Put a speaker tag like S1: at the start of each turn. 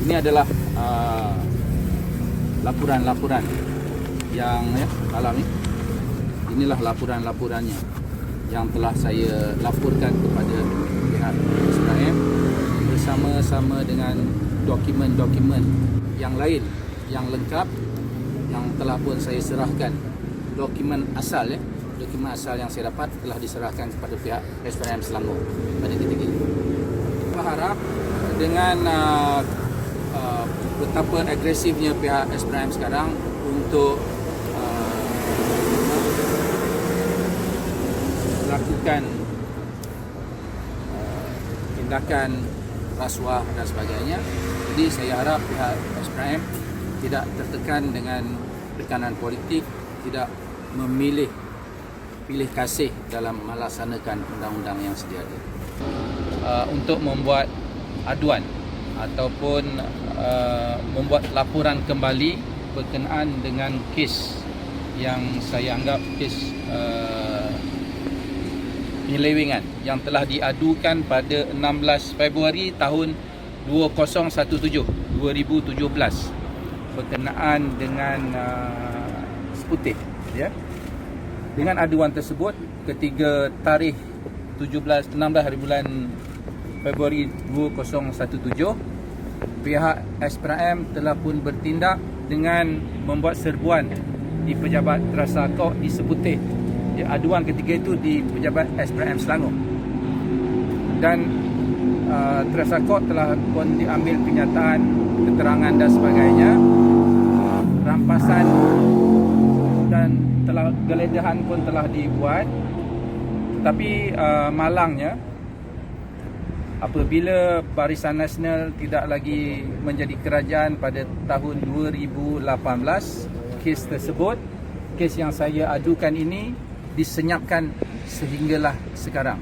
S1: Ini adalah laporan-laporan yang malam ni. Inilah laporan-laporannya yang telah saya laporkan kepada pihak SPRM bersama-sama dengan dokumen-dokumen yang lain yang lengkap yang telah pun saya serahkan. Dokumen asal yang saya dapat telah diserahkan kepada pihak SPRM Selangor pada ketika ini. Saya harap dengan betapa agresifnya pihak SPRM sekarang untuk melakukan tindakan rasuah dan sebagainya. Jadi saya harap pihak SPRM tidak tertekan dengan tekanan politik, tidak memilih pilih kasih dalam melaksanakan undang-undang yang sedia ada. Untuk membuat aduan ataupun membuat laporan kembali berkenaan dengan kes yang saya anggap kes penyelewengan yang telah diadukan pada 16 Februari tahun 2017 berkenaan dengan Seputih, ya. Dengan aduan tersebut ketika tarikh 16 hari bulan Februari 2017, pihak SPRM telah pun bertindak dengan membuat serbuan di pejabat Terasakok di Seputih. Aduan ketika itu di pejabat SPRM Selangor. Dan Terasakok telah pun diambil kenyataan, keterangan dan sebagainya. Rampasan dan geledahan pun telah dibuat. Tetapi malangnya, apabila Barisan Nasional tidak lagi menjadi kerajaan pada tahun 2018, kes tersebut, kes yang saya adukan ini disenyapkan sehinggalah sekarang.